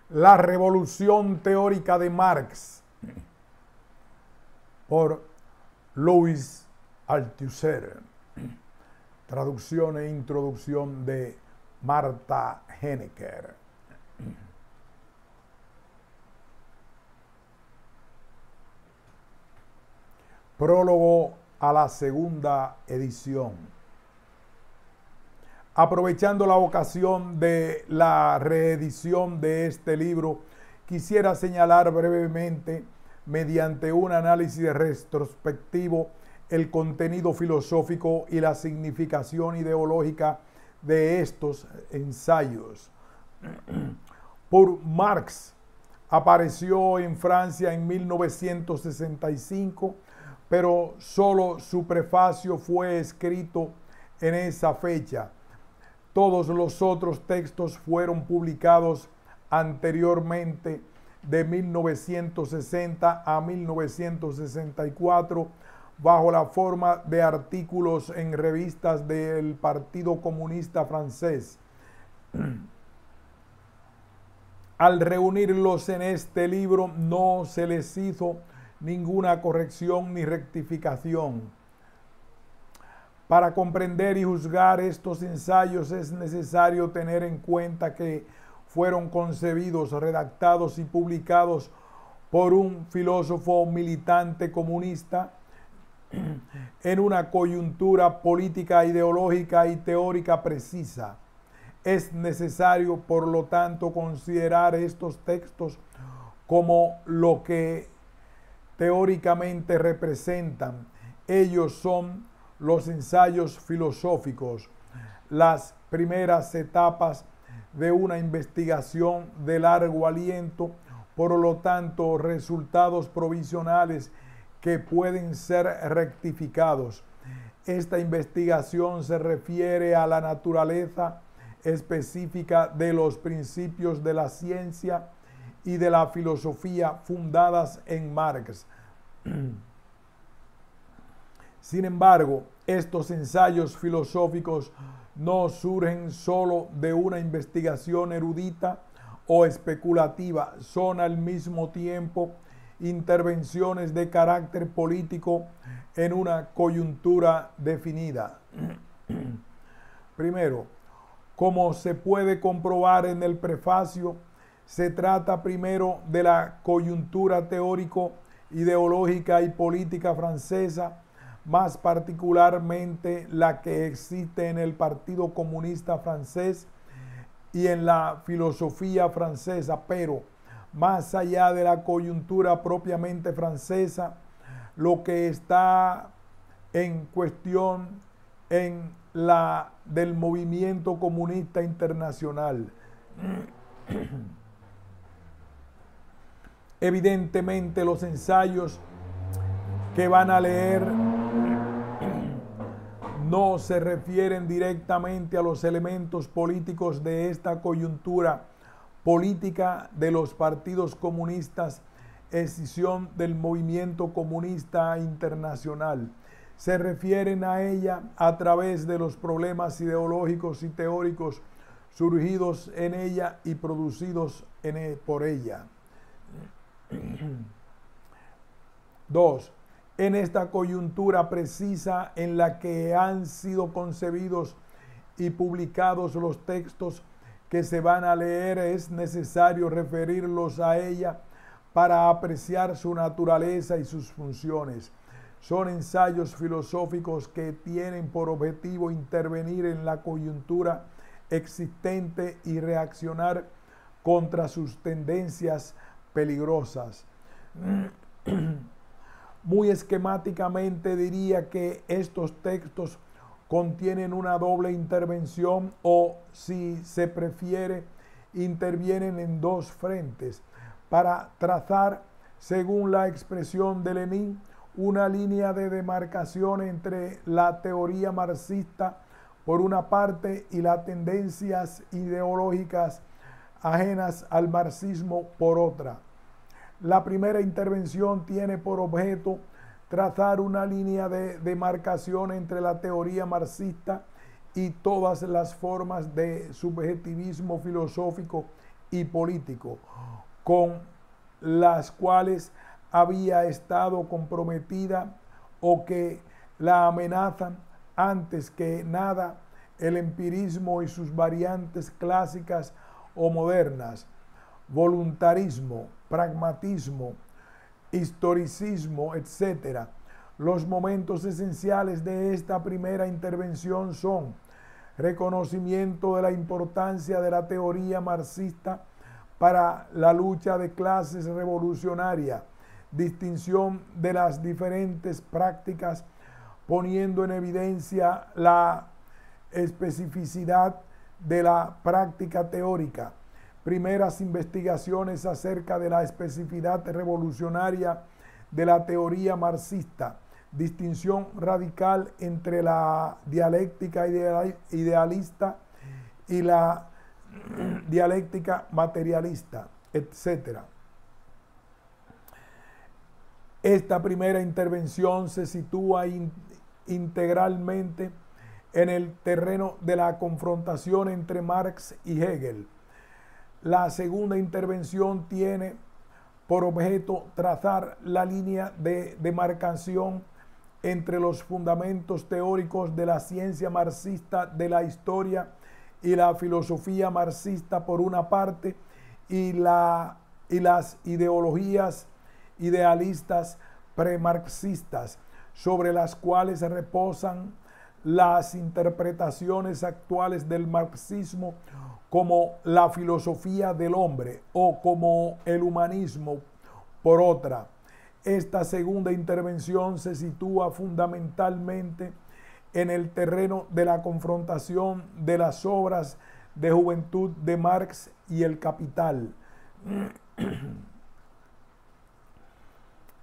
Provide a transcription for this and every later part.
La revolución teórica de Marx, por Louis Althusser. Traducción e introducción de Marta Henecker. Prólogo a la segunda edición. Aprovechando la ocasión de la reedición de este libro, quisiera señalar brevemente, mediante un análisis retrospectivo, el contenido filosófico y la significación ideológica de estos ensayos. Pour Marx apareció en Francia en 1965, pero solo su prefacio fue escrito en esa fecha. Todos los otros textos fueron publicados anteriormente, de 1960 a 1964, bajo la forma de artículos en revistas del Partido Comunista Francés. Al reunirlos en este libro no se les hizo ninguna corrección ni rectificación. Para comprender y juzgar estos ensayos es necesario tener en cuenta que fueron concebidos, redactados y publicados por un filósofo militante comunista en una coyuntura política, ideológica y teórica precisa. Es necesario, por lo tanto, considerar estos textos como lo que teóricamente representan. Ellos son los ensayos filosóficos, las primeras etapas de una investigación de largo aliento, por lo tanto, resultados provisionales que pueden ser rectificados. Esta investigación se refiere a la naturaleza específica de los principios de la ciencia y de la filosofía fundadas en Marx. Sin embargo, estos ensayos filosóficos no surgen solo de una investigación erudita o especulativa, son al mismo tiempo intervenciones de carácter político en una coyuntura definida. Primero, como se puede comprobar en el prefacio, se trata primero de la coyuntura teórico, ideológica y política francesa, más particularmente la que existe en el Partido Comunista Francés y en la filosofía francesa, pero más allá de la coyuntura propiamente francesa, lo que está en cuestión en la del movimiento comunista internacional. Evidentemente, los ensayos que van a leer no se refieren directamente a los elementos políticos de esta coyuntura política de los partidos comunistas, escisión del movimiento comunista internacional. Se refieren a ella a través de los problemas ideológicos y teóricos surgidos en ella y producidos por ella. 2. En esta coyuntura precisa en la que han sido concebidos y publicados los textos que se van a leer, es necesario referirlos a ella para apreciar su naturaleza y sus funciones. Son ensayos filosóficos que tienen por objetivo intervenir en la coyuntura existente y reaccionar contra sus tendencias peligrosas. Muy esquemáticamente diría que estos textos contienen una doble intervención o, si se prefiere, intervienen en dos frentes para trazar, según la expresión de Lenin, una línea de demarcación entre la teoría marxista por una parte y las tendencias ideológicas ajenas al marxismo por otra. La primera intervención tiene por objeto trazar una línea de demarcación entre la teoría marxista y todas las formas de subjetivismo filosófico y político, con las cuales había estado comprometida o que la amenazan antes que nada el empirismo y sus variantes clásicas o modernas, voluntarismo, pragmatismo, historicismo, etc. Los momentos esenciales de esta primera intervención son reconocimiento de la importancia de la teoría marxista para la lucha de clases revolucionaria, distinción de las diferentes prácticas, poniendo en evidencia la especificidad de la práctica teórica, primeras investigaciones acerca de la especificidad revolucionaria de la teoría marxista, distinción radical entre la dialéctica idealista y la dialéctica materialista, etc. Esta primera intervención se sitúa integralmente en el terreno de la confrontación entre Marx y Hegel. La segunda intervención tiene por objeto trazar la línea de demarcación entre los fundamentos teóricos de la ciencia marxista de la historia y la filosofía marxista por una parte y las ideologías idealistas premarxistas sobre las cuales reposan las interpretaciones actuales del marxismo como la filosofía del hombre o como el humanismo por otra. Esta segunda intervención se sitúa fundamentalmente en el terreno de la confrontación de las obras de juventud de Marx y el Capital.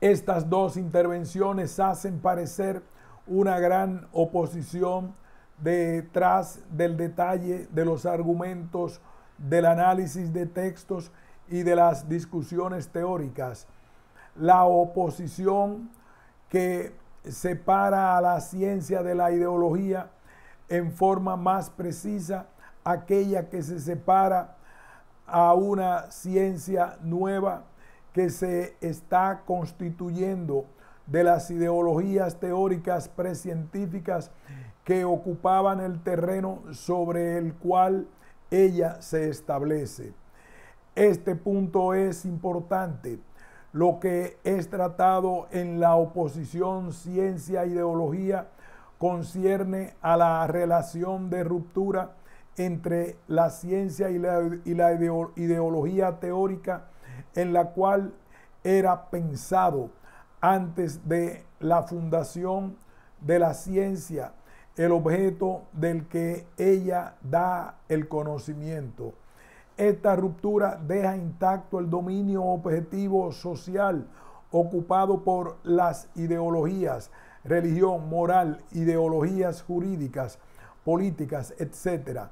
Estas dos intervenciones hacen parecer una gran oposición detrás del detalle de los argumentos, del análisis de textos y de las discusiones teóricas. La oposición que separa a la ciencia de la ideología en forma más precisa, aquella que se separa a una ciencia nueva que se está constituyendo de las ideologías teóricas precientíficas que ocupaban el terreno sobre el cual ella se establece. Este punto es importante. Lo que es tratado en la oposición ciencia-ideología concierne a la relación de ruptura entre la ciencia y la ideología teórica en la cual era pensado antes de la fundación de la ciencia el objeto del que ella da el conocimiento. Esta ruptura deja intacto el dominio objetivo social ocupado por las ideologías, religión, moral, ideologías jurídicas, políticas, etc.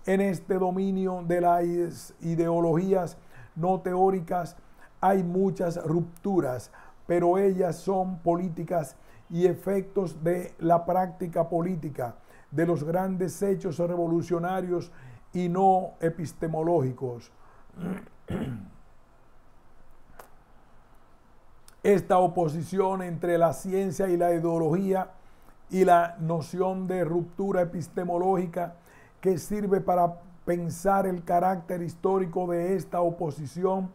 En este dominio de las ideologías no teóricas hay muchas rupturas, pero ellas son políticas y efectos de la práctica política, de los grandes hechos revolucionarios y no epistemológicos. Esta oposición entre la ciencia y la ideología y la noción de ruptura epistemológica que sirve para pensar el carácter histórico de esta oposición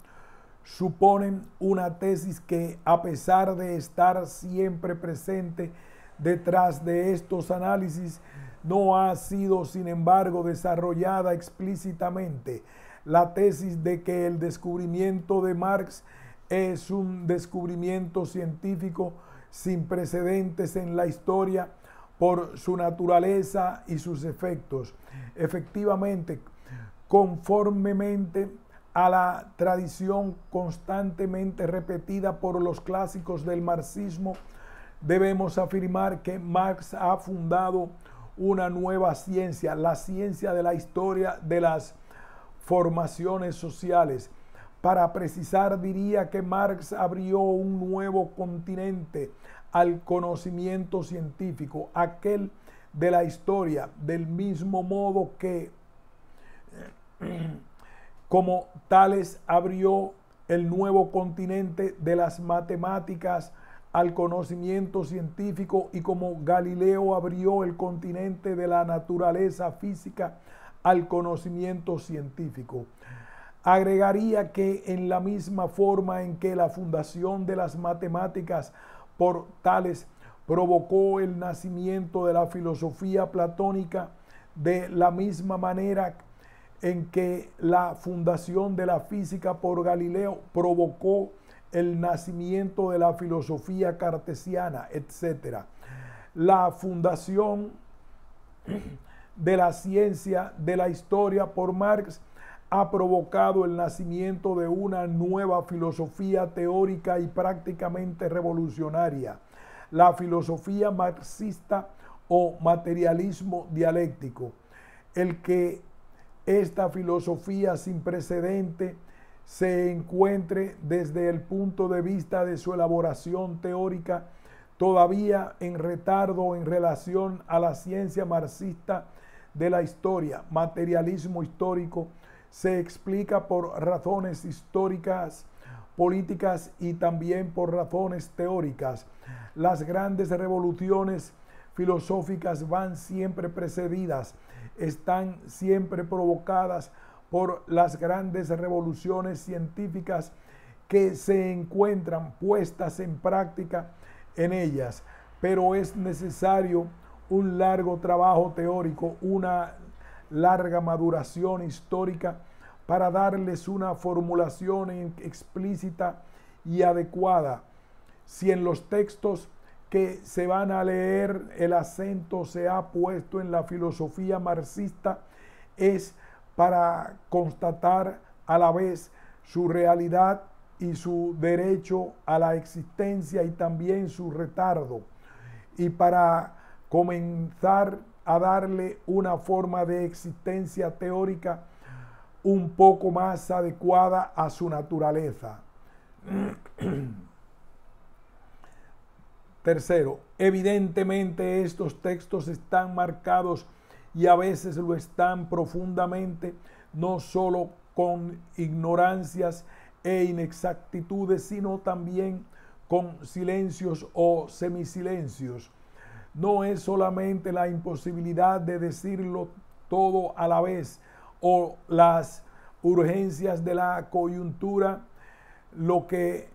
suponen una tesis que, a pesar de estar siempre presente detrás de estos análisis, no ha sido, sin embargo, desarrollada explícitamente. La tesis de que el descubrimiento de Marx es un descubrimiento científico sin precedentes en la historia por su naturaleza y sus efectos. Efectivamente, conformemente a la tradición constantemente repetida por los clásicos del marxismo, debemos afirmar que Marx ha fundado una nueva ciencia, la ciencia de la historia de las formaciones sociales. Para precisar, diría que Marx abrió un nuevo continente al conocimiento científico, aquel de la historia, del mismo modo que Como Tales abrió el nuevo continente de las matemáticas al conocimiento científico y como Galileo abrió el continente de la naturaleza física al conocimiento científico. Agregaría que en la misma forma en que la fundación de las matemáticas por Tales provocó el nacimiento de la filosofía platónica, de la misma manera en que la fundación de la física por Galileo provocó el nacimiento de la filosofía cartesiana, etc. La fundación de la ciencia de la historia por Marx ha provocado el nacimiento de una nueva filosofía teórica y prácticamente revolucionaria, la filosofía marxista o materialismo dialéctico. El que esta filosofía sin precedente se encuentre desde el punto de vista de su elaboración teórica todavía en retardo en relación a la ciencia marxista de la historia, materialismo histórico, se explica por razones históricas, políticas y también por razones teóricas. Las grandes revoluciones filosóficas van siempre precedidas, están siempre provocadas por las grandes revoluciones científicas que se encuentran puestas en práctica en ellas, pero es necesario un largo trabajo teórico, una larga maduración histórica para darles una formulación explícita y adecuada. Si en los textos que se van a leer el acento se ha puesto en la filosofía marxista, es para constatar a la vez su realidad y su derecho a la existencia y también su retardo, y para comenzar a darle una forma de existencia teórica un poco más adecuada a su naturaleza. Tercero, evidentemente estos textos están marcados y a veces lo están profundamente, no solo con ignorancias e inexactitudes, sino también con silencios o semisilencios. No es solamente la imposibilidad de decirlo todo a la vez o las urgencias de la coyuntura lo que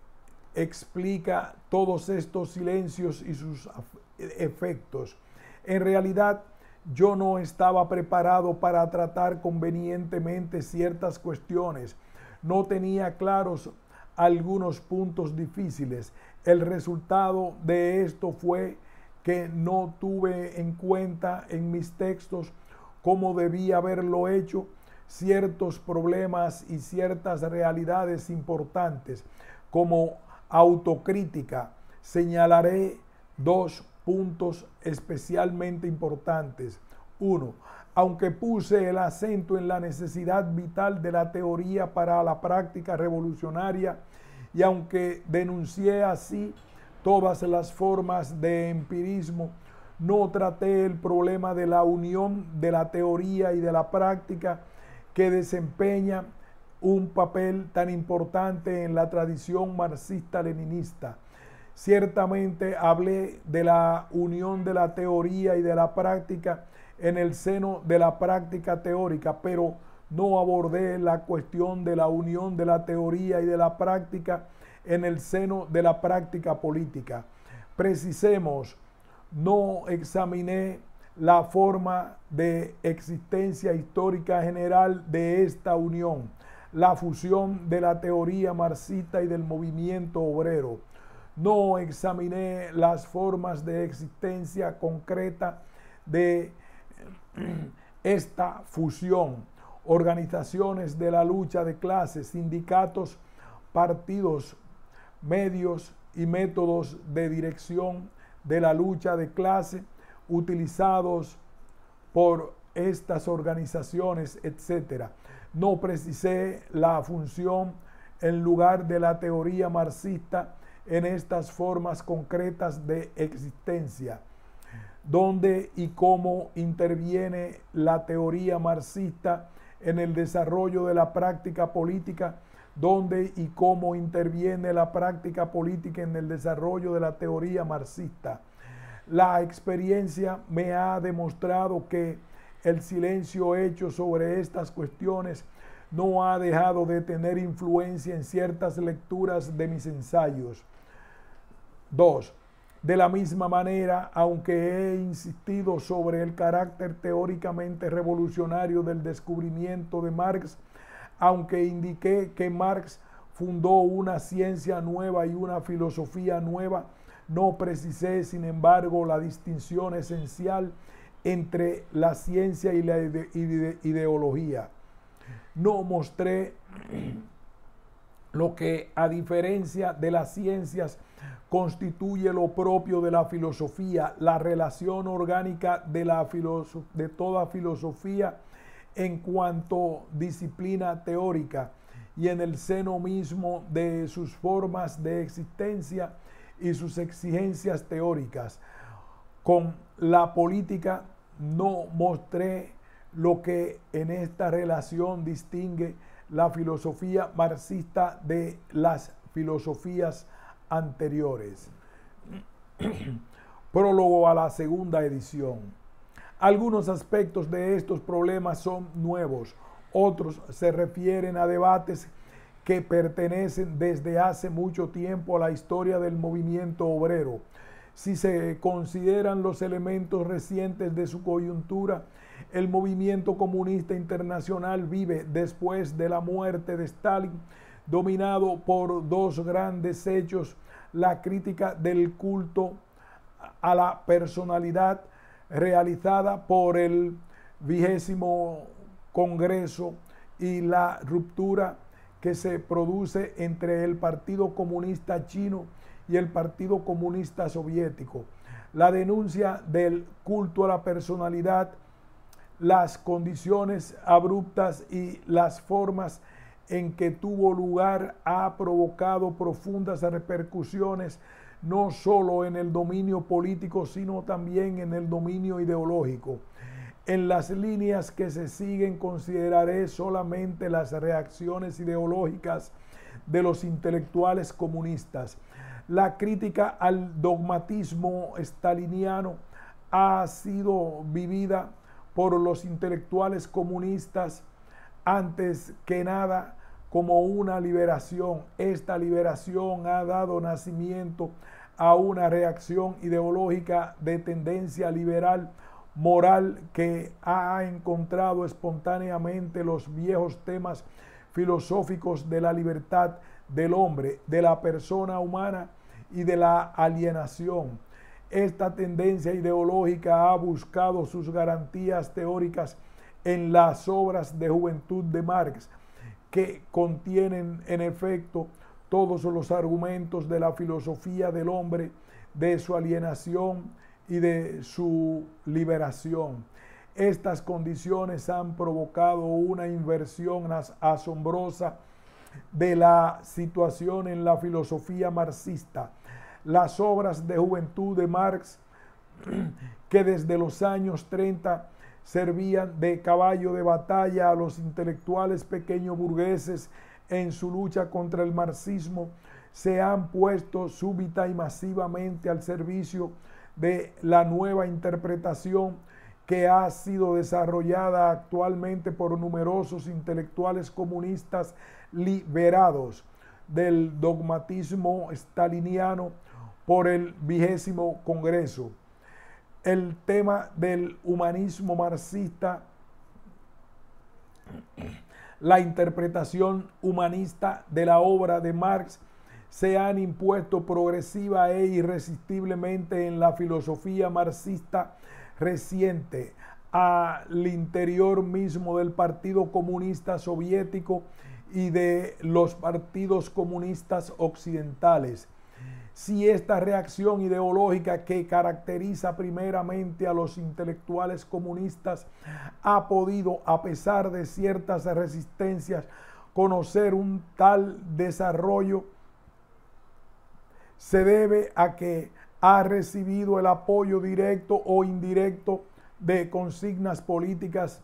explica todos estos silencios y sus efectos. En realidad, yo no estaba preparado para tratar convenientemente ciertas cuestiones. No tenía claros algunos puntos difíciles. El resultado de esto fue que no tuve en cuenta en mis textos, como debía haberlo hecho, ciertos problemas y ciertas realidades importantes. Como autocrítica, señalaré dos puntos especialmente importantes. Uno, aunque puse el acento en la necesidad vital de la teoría para la práctica revolucionaria y aunque denuncié así todas las formas de empirismo, no traté el problema de la unión de la teoría y de la práctica que desempeña un papel tan importante en la tradición marxista-leninista. Ciertamente hablé de la unión de la teoría y de la práctica en el seno de la práctica teórica, pero no abordé la cuestión de la unión de la teoría y de la práctica en el seno de la práctica política. Precisemos, no examiné la forma de existencia histórica general de esta unión, la fusión de la teoría marxista y del movimiento obrero. No examiné las formas de existencia concreta de esta fusión, organizaciones de la lucha de clases, sindicatos, partidos, medios y métodos de dirección de la lucha de clase utilizados por estas organizaciones, etc. No precisé la función en lugar de la teoría marxista en estas formas concretas de existencia. ¿Dónde y cómo interviene la teoría marxista en el desarrollo de la práctica política, dónde y cómo interviene la práctica política en el desarrollo de la teoría marxista. La experiencia me ha demostrado que el silencio hecho sobre estas cuestiones no ha dejado de tener influencia en ciertas lecturas de mis ensayos. 2. De la misma manera, aunque he insistido sobre el carácter teóricamente revolucionario del descubrimiento de Marx, aunque indiqué que Marx fundó una ciencia nueva y una filosofía nueva, no precisé, sin embargo, la distinción esencial entre la ciencia y la ideología. No mostré lo que, a diferencia de las ciencias, constituye lo propio de la filosofía, la relación orgánica de toda filosofía en cuanto disciplina teórica y en el seno mismo de sus formas de existencia y sus exigencias teóricas. Con la política no mostré lo que en esta relación distingue la filosofía marxista de las filosofías anteriores. Prólogo a la segunda edición. Algunos aspectos de estos problemas son nuevos, otros se refieren a debates que pertenecen desde hace mucho tiempo a la historia del movimiento obrero. Si se consideran los elementos recientes de su coyuntura, el movimiento comunista internacional vive, después de la muerte de Stalin, dominado por dos grandes hechos: la crítica del culto a la personalidad realizada por el 20º Congreso y la ruptura que se produce entre el Partido Comunista Chino y el Partido Comunista Soviético. La denuncia del culto a la personalidad, las condiciones abruptas y las formas en que tuvo lugar ha provocado profundas repercusiones no solo en el dominio político, sino también en el dominio ideológico. En las líneas que se siguen consideraré solamente las reacciones ideológicas de los intelectuales comunistas. La crítica al dogmatismo staliniano ha sido vivida por los intelectuales comunistas antes que nada como una liberación. Esta liberación ha dado nacimiento a una reacción ideológica de tendencia liberal moral que ha encontrado espontáneamente los viejos temas filosóficos de la libertad del hombre, de la persona humana y de la alienación. Esta tendencia ideológica ha buscado sus garantías teóricas en las obras de juventud de Marx, que contienen en efecto todos los argumentos de la filosofía del hombre, de su alienación y de su liberación. Estas condiciones han provocado una inversión asombrosa de la situación en la filosofía marxista. Las obras de juventud de Marx, que desde los años 30 servían de caballo de batalla a los intelectuales pequeños burgueses en su lucha contra el marxismo, se han puesto súbita y masivamente al servicio de la nueva interpretación que ha sido desarrollada actualmente por numerosos intelectuales comunistas liberados del dogmatismo staliniano por el 20º Congreso. El tema del humanismo marxista, la interpretación humanista de la obra de Marx, se han impuesto progresiva e irresistiblemente en la filosofía marxista reciente, al interior mismo del Partido Comunista Soviético y de los partidos comunistas occidentales. Si esta reacción ideológica que caracteriza primeramente a los intelectuales comunistas ha podido, a pesar de ciertas resistencias, conocer un tal desarrollo, se debe a que ha recibido el apoyo directo o indirecto de consignas políticas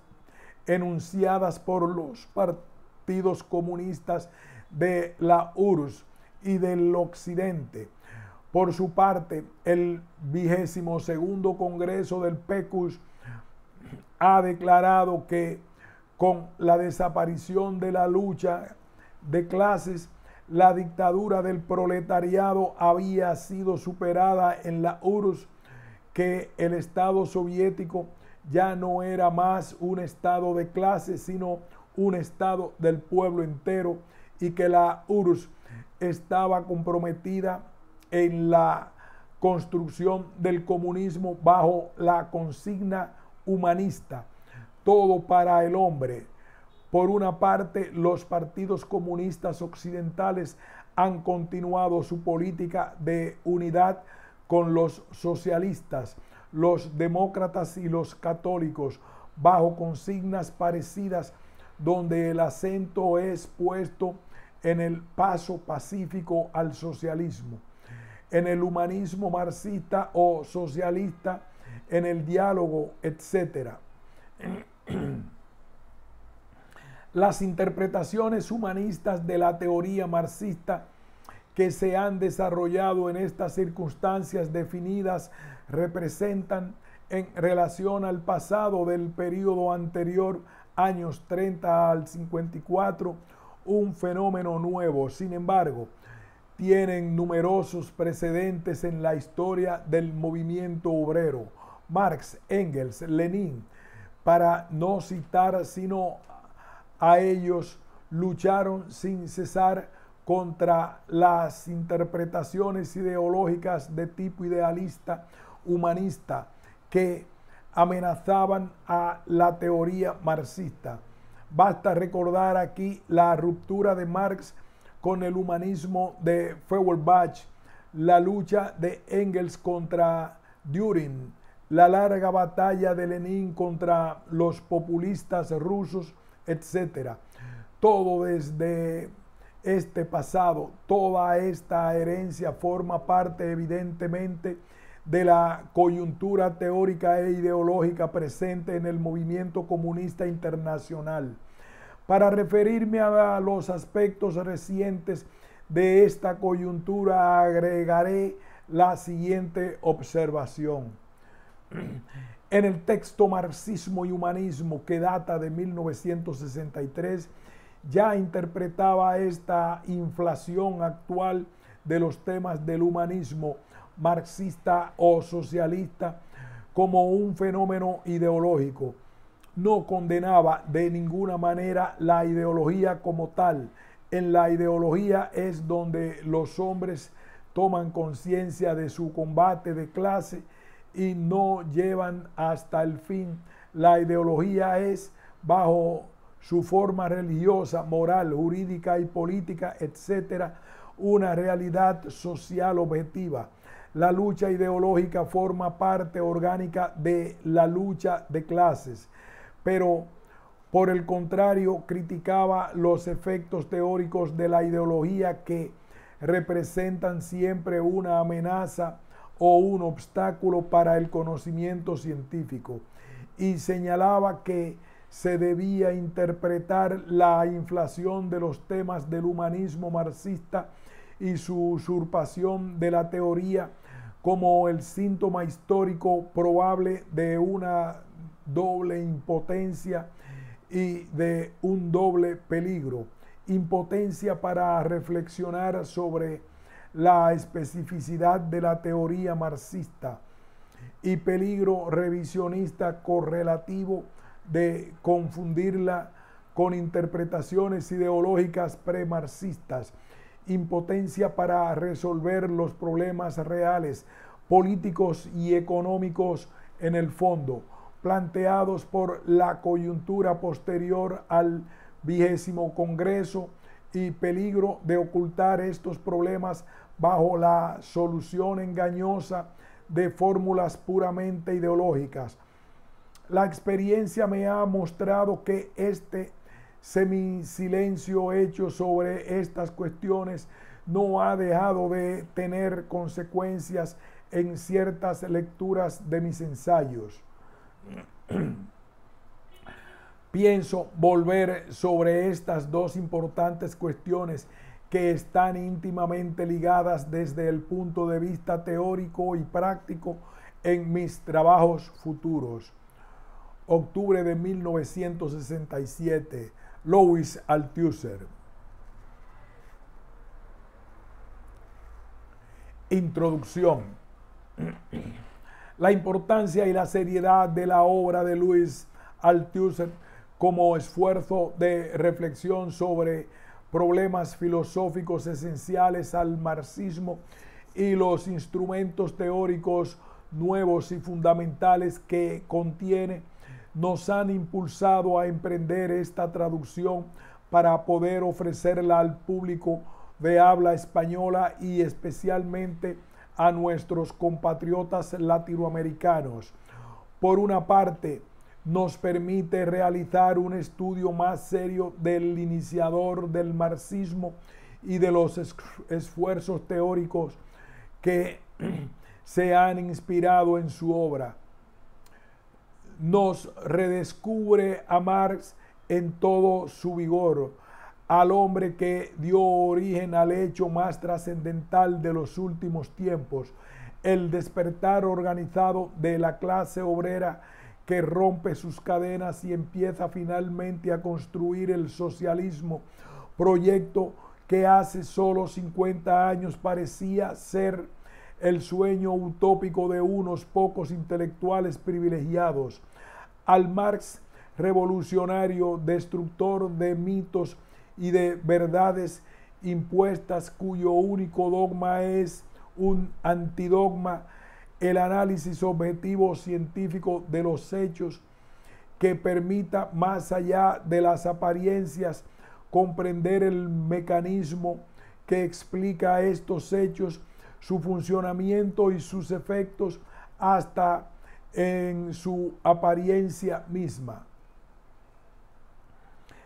enunciadas por los partidos comunistas de la URSS y del Occidente. Por su parte, el 22º Congreso del PECUS ha declarado que con la desaparición de la lucha de clases, la dictadura del proletariado había sido superada en la URSS, que el Estado soviético ya no era más un Estado de clases, sino un Estado del pueblo entero, y que la URSS estaba comprometida en la construcción del comunismo bajo la consigna humanista, todo para el hombre. Por una parte, los partidos comunistas occidentales han continuado su política de unidad con los socialistas, los demócratas y los católicos, bajo consignas parecidas, donde el acento es puesto en el paso pacífico al socialismo, en el humanismo marxista o socialista, en el diálogo, etc. Las interpretaciones humanistas de la teoría marxista que se han desarrollado en estas circunstancias definidas representan, en relación al pasado del periodo anterior, años 30 al 54, un fenómeno nuevo. Sin embargo, tienen numerosos precedentes en la historia del movimiento obrero. Marx, Engels, Lenin, para no citar sino a ellos, lucharon sin cesar contra las interpretaciones ideológicas de tipo idealista, humanista, que amenazaban a la teoría marxista. Basta recordar aquí la ruptura de Marx con el humanismo de Feuerbach, la lucha de Engels contra Düring, la larga batalla de Lenin contra los populistas rusos, etc. Todo desde este pasado, toda esta herencia forma parte evidentemente de la coyuntura teórica e ideológica presente en el movimiento comunista internacional. Para referirme a los aspectos recientes de esta coyuntura, agregaré la siguiente observación. En el texto Marxismo y Humanismo, que data de 1963, ya interpretaba esta inflación actual de los temas del humanismo marxista o socialista como un fenómeno ideológico. No condenaba de ninguna manera la ideología como tal. En la ideología es donde los hombres toman conciencia de su combate de clase y no llevan hasta el fin. La ideología es, bajo su forma religiosa, moral, jurídica y política, etcétera, una realidad social objetiva. La lucha ideológica forma parte orgánica de la lucha de clases, pero por el contrario criticaba los efectos teóricos de la ideología, que representan siempre una amenaza o un obstáculo para el conocimiento científico, y señalaba que se debía interpretar la inflación de los temas del humanismo marxista y su usurpación de la teoría como el síntoma histórico probable de una doble impotencia y de un doble peligro. Impotencia para reflexionar sobre la especificidad de la teoría marxista y peligro revisionista correlativo de confundirla con interpretaciones ideológicas premarxistas. Impotencia para resolver los problemas reales, políticos y económicos en el fondo, planteados por la coyuntura posterior al 20º Congreso, y peligro de ocultar estos problemas bajo la solución engañosa de fórmulas puramente ideológicas. La experiencia me ha mostrado que este semisilencio hecho sobre estas cuestiones no ha dejado de tener consecuencias en ciertas lecturas de mis ensayos. pienso volver sobre estas dos importantes cuestiones que están íntimamente ligadas desde el punto de vista teórico y práctico en mis trabajos futuros. Octubre de 1967, Louis Althusser. Introducción. La importancia y la seriedad de la obra de Louis Althusser como esfuerzo de reflexión sobre problemas filosóficos esenciales al marxismo y los instrumentos teóricos nuevos y fundamentales que contiene nos han impulsado a emprender esta traducción para poder ofrecerla al público de habla española y especialmente a nuestros compatriotas latinoamericanos. Por una parte, nos permite realizar un estudio más serio del iniciador del marxismo y de los esfuerzos teóricos que se han inspirado en su obra. Nos redescubre a Marx en todo su vigor, al hombre que dio origen al hecho más trascendental de los últimos tiempos, el despertar organizado de la clase obrera que rompe sus cadenas y empieza finalmente a construir el socialismo, proyecto que hace solo 50 años parecía ser el sueño utópico de unos pocos intelectuales privilegiados. Al Marx revolucionario, destructor de mitos y de verdades impuestas, cuyo único dogma es un antidogma, el análisis objetivo científico de los hechos que permita, más allá de las apariencias, comprender el mecanismo que explica estos hechos, su funcionamiento y sus efectos hasta en su apariencia misma.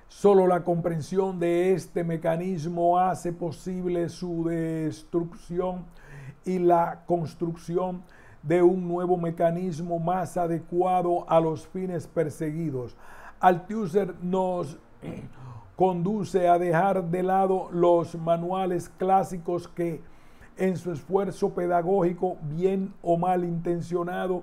Solo la comprensión de este mecanismo hace posible su destrucción y la construcción de un nuevo mecanismo más adecuado a los fines perseguidos. Althusser nos conduce a dejar de lado los manuales clásicos que, en su esfuerzo pedagógico bien o mal intencionado,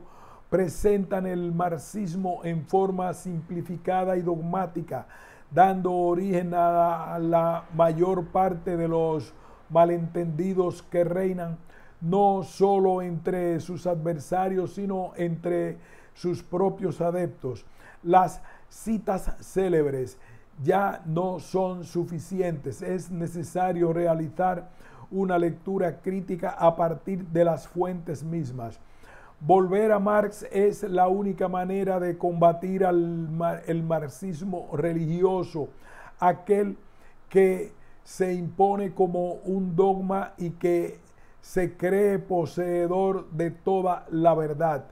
presentan el marxismo en forma simplificada y dogmática, dando origen a la mayor parte de los malentendidos que reinan no solo entre sus adversarios, sino entre sus propios adeptos. Las citas célebres ya no son suficientes, es necesario realizar una lectura crítica a partir de las fuentes mismas. Volver a Marx es la única manera de combatir el marxismo religioso, aquel que se impone como un dogma y que se cree poseedor de toda la verdad.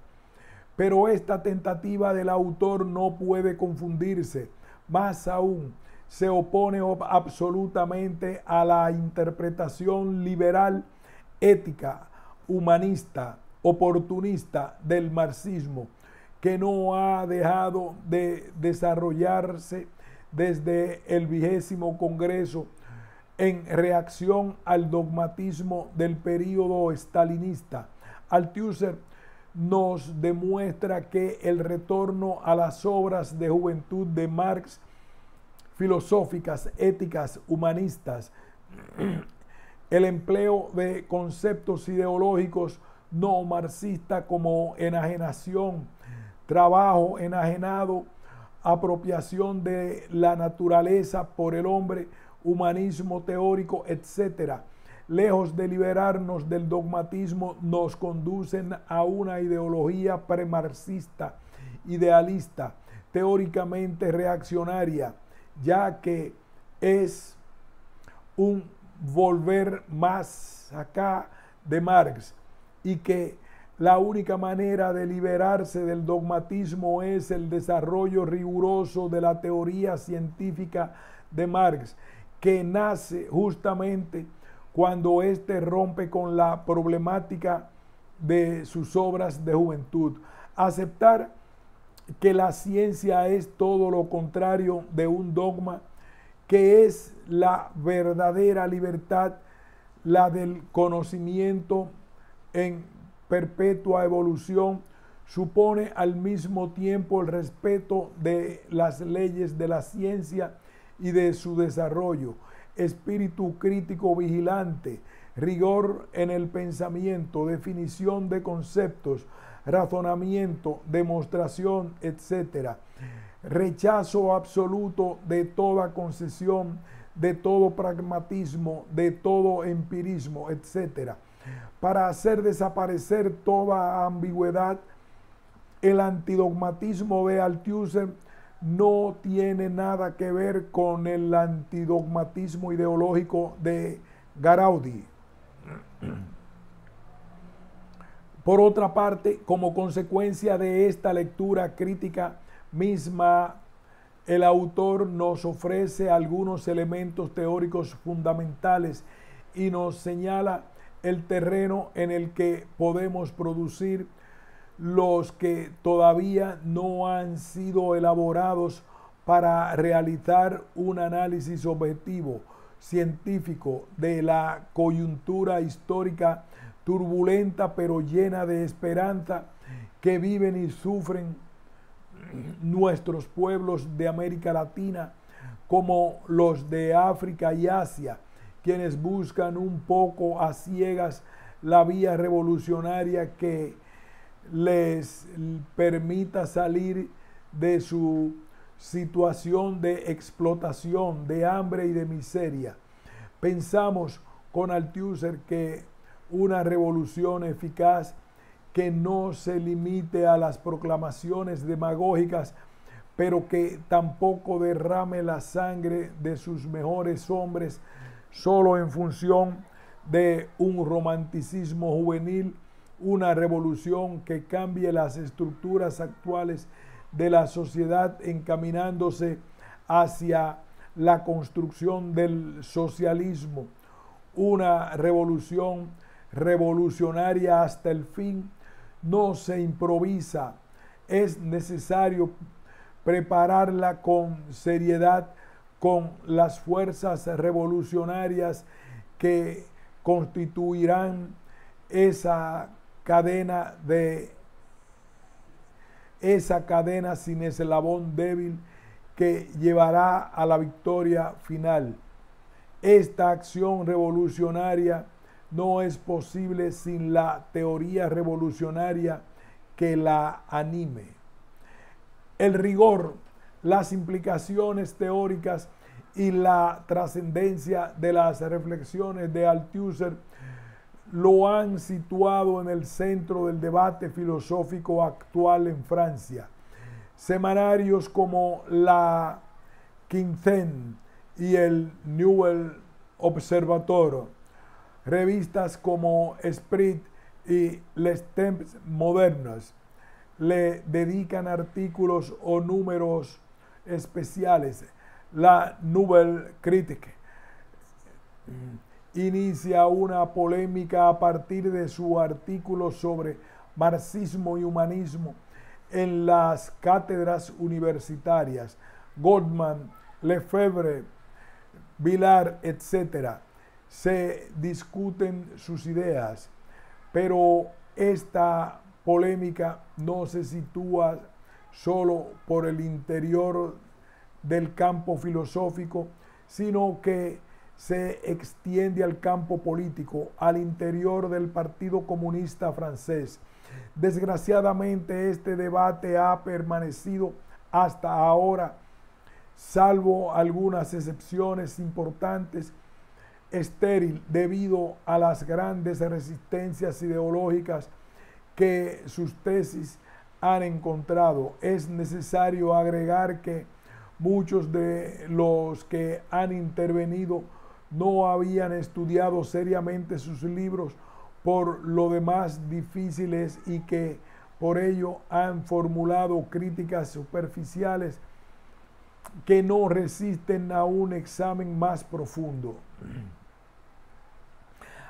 Pero esta tentativa del autor no puede confundirse. Más aún, se opone absolutamente a la interpretación liberal, ética, humanista, oportunista del marxismo, que no ha dejado de desarrollarse desde el 20º Congreso en reacción al dogmatismo del período estalinista. Althusser nos demuestra que el retorno a las obras de juventud de Marx, filosóficas, éticas, humanistas, el empleo de conceptos ideológicos no marxistas como enajenación, trabajo enajenado, apropiación de la naturaleza por el hombre, humanismo teórico, etc., lejos de liberarnos del dogmatismo, nos conducen a una ideología premarxista, idealista, teóricamente reaccionaria, ya que es un volver más acá de Marx, y que la única manera de liberarse del dogmatismo es el desarrollo riguroso de la teoría científica de Marx, que nace justamente cuando éste rompe con la problemática de sus obras de juventud. Aceptar que la ciencia es todo lo contrario de un dogma, que es la verdadera libertad, la del conocimiento en perpetua evolución, supone al mismo tiempo el respeto de las leyes de la ciencia y de su desarrollo, espíritu crítico vigilante, rigor en el pensamiento, definición de conceptos, razonamiento, demostración, etc. Rechazo absoluto de toda concesión, de todo pragmatismo, de todo empirismo, etc. Para hacer desaparecer toda ambigüedad, el antidogmatismo de Althusser no tiene nada que ver con el antidogmatismo ideológico de Garaudi. Por otra parte, como consecuencia de esta lectura crítica misma, el autor nos ofrece algunos elementos teóricos fundamentales y nos señala el terreno en el que podemos producir los que todavía no han sido elaborados para realizar un análisis objetivo, científico, de la coyuntura histórica turbulenta pero llena de esperanza que viven y sufren nuestros pueblos de América Latina, como los de África y Asia, quienes buscan un poco a ciegas la vía revolucionaria que les permita salir de su situación de explotación, de hambre y de miseria. Pensamos con Althusser que una revolución eficaz que no se limite a las proclamaciones demagógicas, pero que tampoco derrame la sangre de sus mejores hombres solo en función de un romanticismo juvenil, una revolución que cambie las estructuras actuales de la sociedad encaminándose hacia la construcción del socialismo, una revolución revolucionaria hasta el fin, no se improvisa, es necesario prepararla con seriedad, con las fuerzas revolucionarias que constituirán esa cadena sin eslabón débil que llevará a la victoria final. Esta acción revolucionaria no es posible sin la teoría revolucionaria que la anime. El rigor, las implicaciones teóricas y la trascendencia de las reflexiones de Althusser lo han situado en el centro del debate filosófico actual en Francia. Semanarios como La Quincenne y el Nouvel Observateur, revistas como Esprit y Les Temps Modernes le dedican artículos o números especiales. La Nouvelle Critique inicia una polémica a partir de su artículo sobre marxismo y humanismo en las cátedras universitarias. Goldman, Lefebvre, Villard, etc. Se discuten sus ideas, pero esta polémica no se sitúa solo por el interior del campo filosófico, sino que se extiende al campo político, al interior del Partido Comunista francés. Desgraciadamente, este debate ha permanecido hasta ahora, salvo algunas excepciones importantes, estéril debido a las grandes resistencias ideológicas que sus tesis han encontrado. Es necesario agregar que muchos de los que han intervenido no habían estudiado seriamente sus libros, por lo demás difíciles, y que por ello han formulado críticas superficiales que no resisten a un examen más profundo.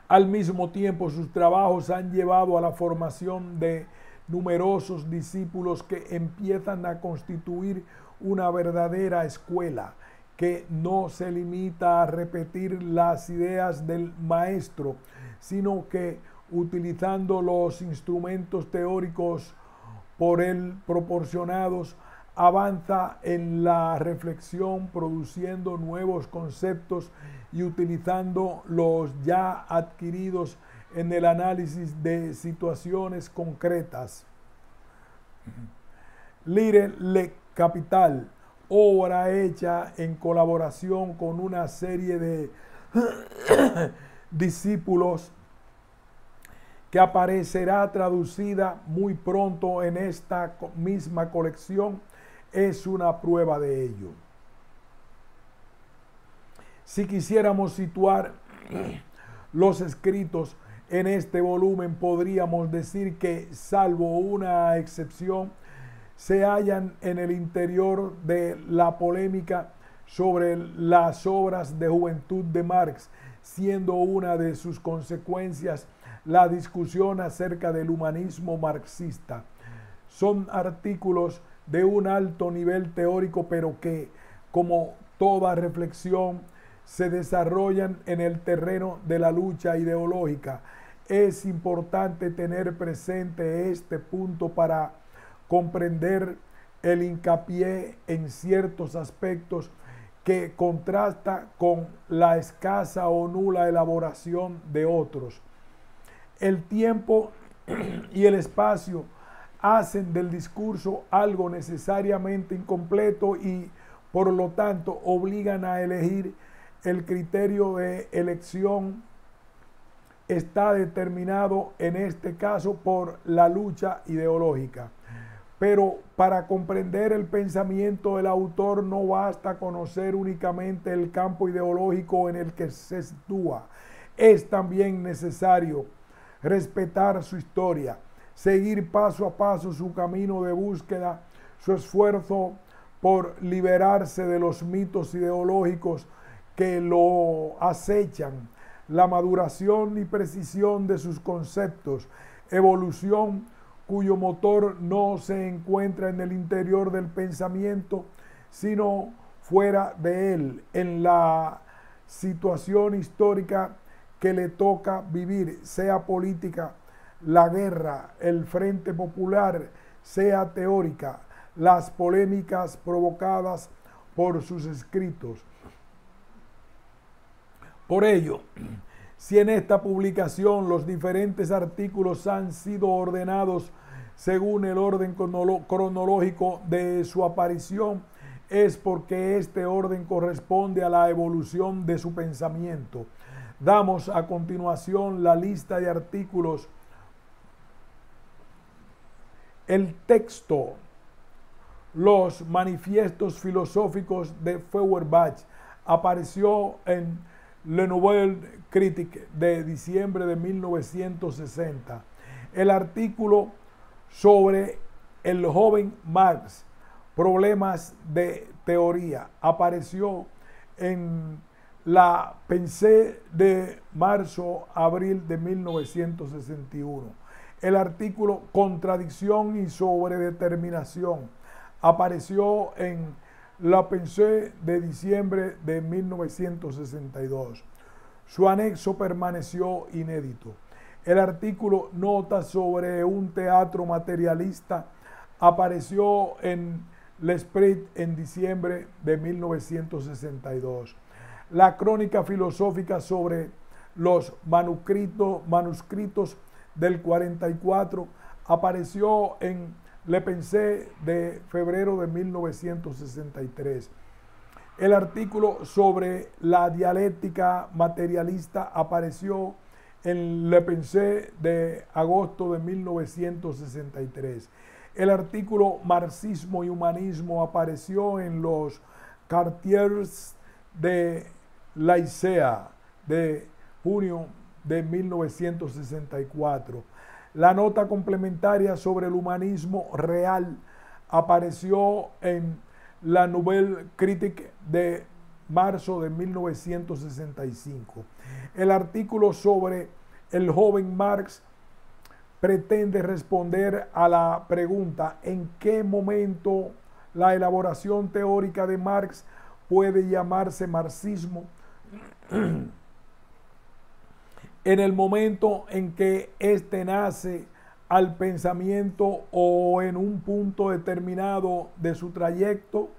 Al mismo tiempo, sus trabajos han llevado a la formación de numerosos discípulos que empiezan a constituir una verdadera escuela que no se limita a repetir las ideas del maestro, sino que utilizando los instrumentos teóricos por él proporcionados, avanza en la reflexión, produciendo nuevos conceptos y utilizando los ya adquiridos en el análisis de situaciones concretas. Lire Le Capital, obra hecha en colaboración con una serie de discípulos que aparecerá traducida muy pronto en esta misma colección, es una prueba de ello. Si quisiéramos situar los escritos en este volumen, podríamos decir que, salvo una excepción, se hallan en el interior de la polémica sobre las obras de juventud de Marx, siendo una de sus consecuencias la discusión acerca del humanismo marxista. Son artículos de un alto nivel teórico, pero que, como toda reflexión, se desarrollan en el terreno de la lucha ideológica. Es importante tener presente este punto para comprender el hincapié en ciertos aspectos que contrasta con la escasa o nula elaboración de otros. El tiempo y el espacio hacen del discurso algo necesariamente incompleto y, por lo tanto, obligan a elegir. El criterio de elección está determinado en este caso por la lucha ideológica. Pero para comprender el pensamiento del autor no basta conocer únicamente el campo ideológico en el que se sitúa. Es también necesario respetar su historia, seguir paso a paso su camino de búsqueda, su esfuerzo por liberarse de los mitos ideológicos que lo acechan, la maduración y precisión de sus conceptos, evolución cuyo motor no se encuentra en el interior del pensamiento, sino fuera de él, en la situación histórica que le toca vivir, sea política, la guerra, el Frente Popular, sea teórica, las polémicas provocadas por sus escritos. Por ello, si en esta publicación los diferentes artículos han sido ordenados según el orden cronológico de su aparición, es porque este orden corresponde a la evolución de su pensamiento. Damos a continuación la lista de artículos. El texto, los manifiestos filosóficos de Feuerbach, apareció en Le Nouvelle Critique de diciembre de 1960. El artículo sobre el joven Marx, problemas de teoría, apareció en la Pensée de marzo-abril de 1961. El artículo Contradicción y sobredeterminación apareció en la Pensée de diciembre de 1962. Su anexo permaneció inédito. El artículo Notas sobre un teatro materialista apareció en L'Esprit en diciembre de 1962. La crónica filosófica sobre los manuscritos del 44 apareció en Le Pensée de febrero de 1963. El artículo sobre la dialéctica materialista apareció en Le Pensée de agosto de 1963. El artículo Marxismo y Humanismo apareció en los Quartiers de Laicea de junio de 1964. La nota complementaria sobre el humanismo real apareció en la Nouvelle Critique de marzo de 1965. El artículo sobre el joven Marx pretende responder a la pregunta ¿en qué momento la elaboración teórica de Marx puede llamarse marxismo? En el momento en que éste nace al pensamiento o en un punto determinado de su trayecto.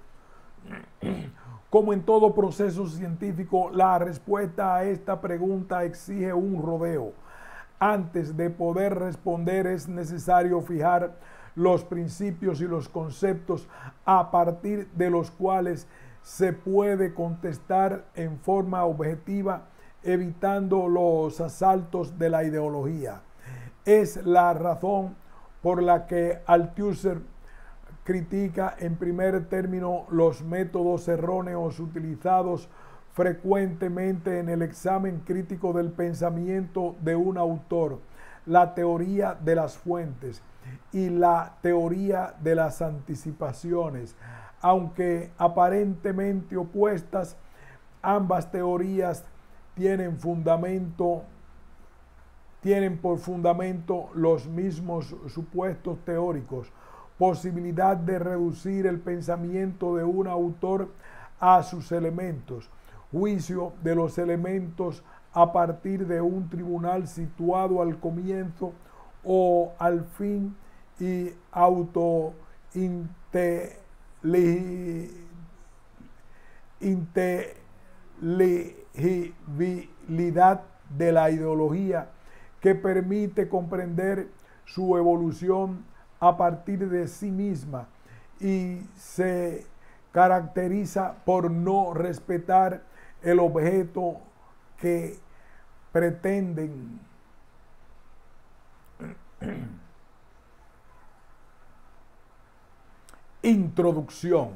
Como en todo proceso científico, la respuesta a esta pregunta exige un rodeo. Antes de poder responder es necesario fijar los principios y los conceptos a partir de los cuales se puede contestar en forma objetiva, evitando los asaltos de la ideología. Es la razón por la que Althusser critica en primer término los métodos erróneos utilizados frecuentemente en el examen crítico del pensamiento de un autor, la teoría de las fuentes y la teoría de las anticipaciones. Aunque aparentemente opuestas, ambas teorías tienen por fundamento los mismos supuestos teóricos: posibilidad de reducir el pensamiento de un autor a sus elementos, juicio de los elementos a partir de un tribunal situado al comienzo o al fin, y inteligibilidad de la ideología, que permite comprender su evolución a partir de sí misma y se caracteriza por no respetar el objeto que pretenden. Introducción.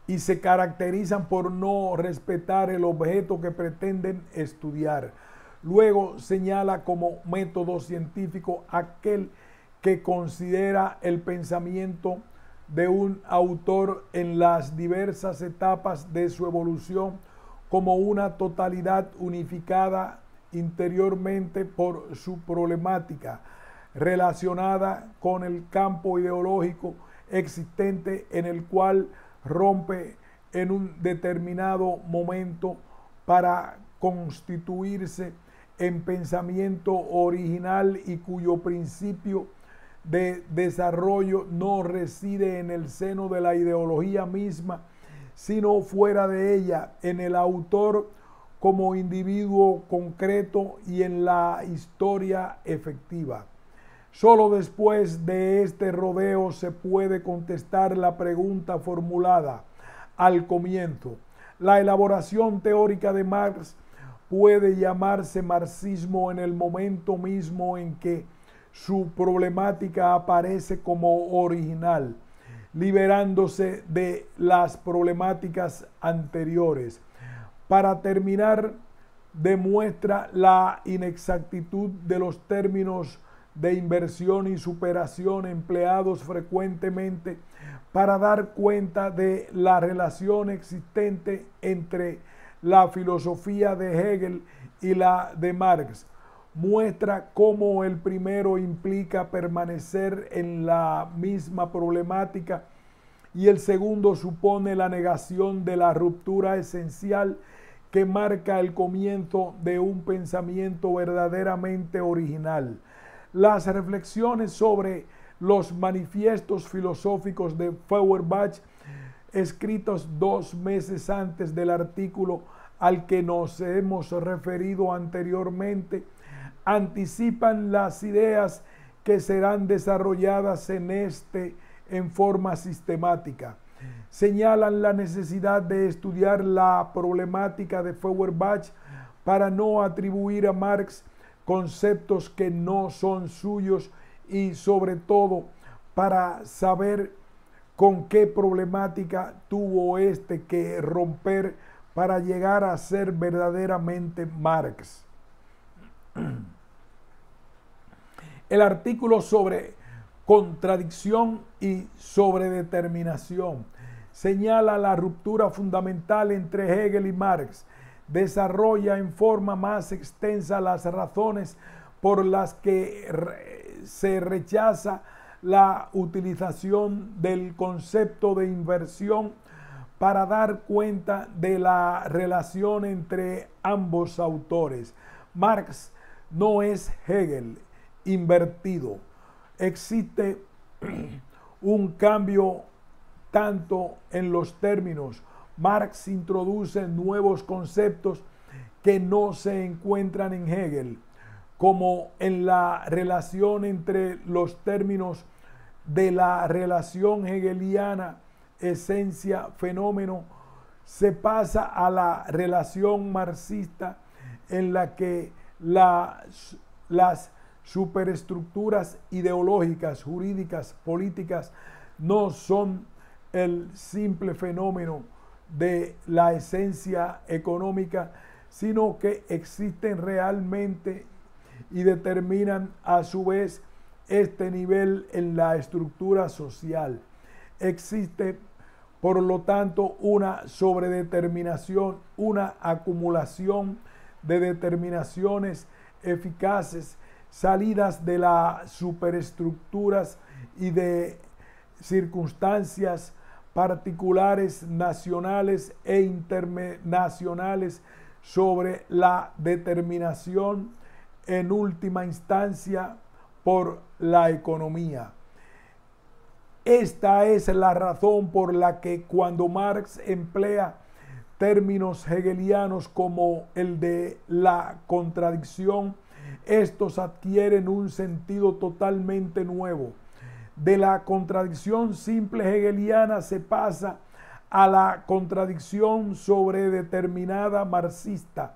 Y se caracterizan por no respetar el objeto que pretenden estudiar. Luego señala como método científico aquel que considera el pensamiento de un autor en las diversas etapas de su evolución como una totalidad unificada interiormente por su problemática, relacionada con el campo ideológico existente, en el cual rompe en un determinado momento para constituirse en pensamiento original y cuyo principio de desarrollo no reside en el seno de la ideología misma, sino fuera de ella, en el autor como individuo concreto y en la historia efectiva. Solo después de este rodeo se puede contestar la pregunta formulada al comienzo. La elaboración teórica de Marx puede llamarse marxismo en el momento mismo en que su problemática aparece como original, liberándose de las problemáticas anteriores. Para terminar, demuestra la inexactitud de los términos de inversión y superación empleados frecuentemente para dar cuenta de la relación existente entre la filosofía de Hegel y la de Marx. Muestra cómo el primero implica permanecer en la misma problemática y el segundo supone la negación de la ruptura esencial que marca el comienzo de un pensamiento verdaderamente original. Las reflexiones sobre los manifiestos filosóficos de Feuerbach, escritos 2 meses antes del artículo al que nos hemos referido anteriormente, anticipan las ideas que serán desarrolladas en forma sistemática. Señalan la necesidad de estudiar la problemática de Feuerbach para no atribuir a Marx conceptos que no son suyos y, sobre todo, para saber con qué problemática tuvo este que romper para llegar a ser verdaderamente Marx. El artículo sobre contradicción y sobredeterminación. Señala la ruptura fundamental entre Hegel y Marx. Desarrolla en forma más extensa las razones por las que se rechaza la utilización del concepto de inversión para dar cuenta de la relación entre ambos autores. Marx no es Hegel invertido. Existe un cambio tanto en los términos. Marx introduce nuevos conceptos que no se encuentran en Hegel, como en la relación entre los términos de la relación hegeliana esencia-fenómeno. Se pasa a la relación marxista en la que las superestructuras ideológicas, jurídicas, políticas no son el simple fenómeno de la esencia económica, sino que existen realmente y determinan a su vez este nivel en la estructura social. Existe, por lo tanto, una sobredeterminación, una acumulación de determinaciones eficaces salidas de las superestructuras y de circunstancias particulares, nacionales e internacionales sobre la determinación en última instancia por la economía. Esta es la razón por la que cuando Marx emplea términos hegelianos como el de la contradicción, estos adquieren un sentido totalmente nuevo. De la contradicción simple hegeliana se pasa a la contradicción sobredeterminada marxista,